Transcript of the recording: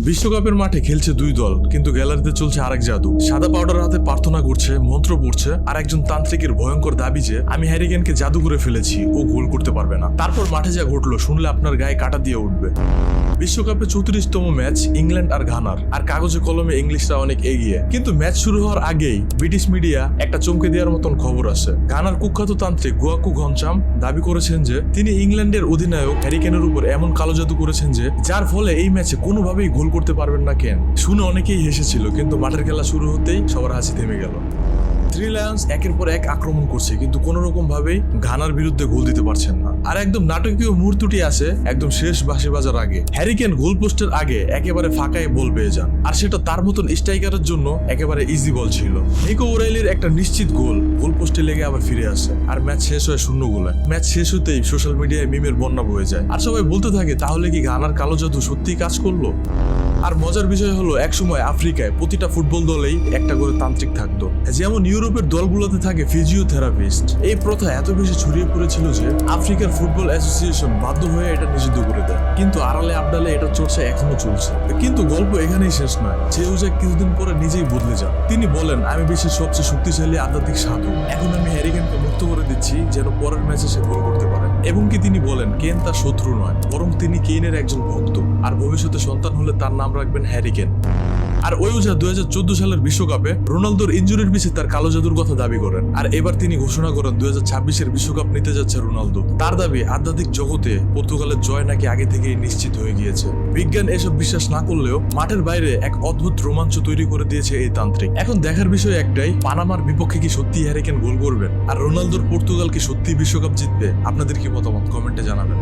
বিশ্বকাপের মাঠে খেলছে দুই দল, কিন্তু গ্যালারিতে চলছে আরেক জাদু। সাদা পাউডার হাতে প্রার্থনা করছে, মন্ত্র পড়ছে, আর একজন তান্ত্রিকের ভয়ঙ্কর দাবি যে আমি হ্যারি কেনকে জাদু করে ফেলেছি, ও গোল করতে পারবে না। তারপর মাঠে যা ঘটলো শুনলে আপনার গায়ে কাটা দিয়ে উঠবে। বিশ্বকাপে 34তম ম্যাচ ইংল্যান্ড আর ঘানার, আর কাগজে কলমে ইংলিশরা অনেক এগিয়ে। কিন্তু ম্যাচ শুরু হওয়ার আগেই ব্রিটিশ মিডিয়া একটা চমকে দেওয়ার মতন খবর আসে। ঘানার কুখ্যাত তান্ত্রিক গুয়াকু ঘনচাম দাবি করেছেন যে তিনি ইংল্যান্ডের অধিনায়ক হ্যারি কেনের উপর এমন কালো জাদু করেছেন যে যার ফলে এই ম্যাচে কোনোভাবেই গোল করতে পারবেন না কেন। শুনে অনেকেই হেসেছিল, কিন্তু মাঠের খেলা শুরু হতেই সবার হাসি থেমে গেল। থ্রি লায়ন্স একের পর এক আক্রমণ করছে, কিন্তু কোন রকম ভাবেই ঘানার বিরুদ্ধে গোল দিতে পারছেন না। আর একদম নাটকীয় মুহূর্তটি আসে একদম শেষ বাঁশি বাজার আগে। হ্যারি কেন গোল পোস্টের আগে একেবারে ফাঁকায় বল পেয়ে যান, আর সেটা তার মতন স্ট্রাইকারের জন্য একেবারে ইজি বল ছিল। নিকো ওরাইলির একটা নিশ্চিত গোল পোস্টে লেগে আবার ফিরে আসে, আর ম্যাচ শেষ হয় শূন্য গোলে। ম্যাচ শেষ হতেই সোশ্যাল মিডিয়ায় মিমের বন্যা বয়ে যায়, আর সবাই বলতে থাকে তাহলে কি ঘানার কালো জাদু সত্যিই কাজ করলো। আর মজার বিষয় হলো একসময় আফ্রিকায় প্রতিটা ফুটবল দলেই একটা করে তান্ত্রিক থাকতো, যেমন ইউরোপের দলগুলোতে থাকে ফিজিওথেরাপিস্ট। এই প্রথা এত বেশি ছড়িয়ে পড়েছিল যে আফ্রিকার ফুটবল অ্যাসোসিয়েশন বাধ্য হয়ে এটা নিষিদ্ধ করে দেয়। কিন্তু আড়ালে আবডালে এটা চর্চা এখনো চলছে। কিন্তু গল্প এখানেই শেষ নয়। চেউজা কিছুদিন পরে নিজেই বদলে যান। তিনি বলেন, আমি বিশ্বের সবচেয়ে শক্তিশালী আধ্যাত্মিক সাধু, এখন আমি হ্যারি কেনকে মুক্ত করে দিচ্ছি যেন পরের ম্যাচে সে গোল করতে পারে। এবং কি তিনি বলেন কেন তার শত্রু নয়, বরং তিনি কেনের একজন ভক্ত, আর ভবিষ্যতে সন্তান হলে তার নাম রাখবেন হ্যারি কেন। আর ওই ওঝা 2014 সালের বিশ্বকাপে রোনালদোর ইনজুরির পিছিয়ে তার কালো জাদুর কথা দাবি করেন। আর এবার তিনি ঘোষণা করেন 2026-এর বিশ্বকাপ নিতে যাচ্ছে রোনালদো। তার দাবি আধ্যাত্মিক জগতে পর্তুগালের জয় নাকি আগে থেকেই নিশ্চিত হয়ে গিয়েছে। বিজ্ঞান এসব বিশ্বাস না করলেও মাঠের বাইরে এক অদ্ভুত রোমাঞ্চ তৈরি করে দিয়েছে এই তান্ত্রিক। এখন দেখার বিষয় একটাই, পানামার বিপক্ষে কি সত্যি হ্যারি কেন গোল করবেন, আর রোনালদোর পর্তুগাল কি সত্যি বিশ্বকাপ জিতবে? আপনাদের কি মতামত কমেন্টে জানাবেন।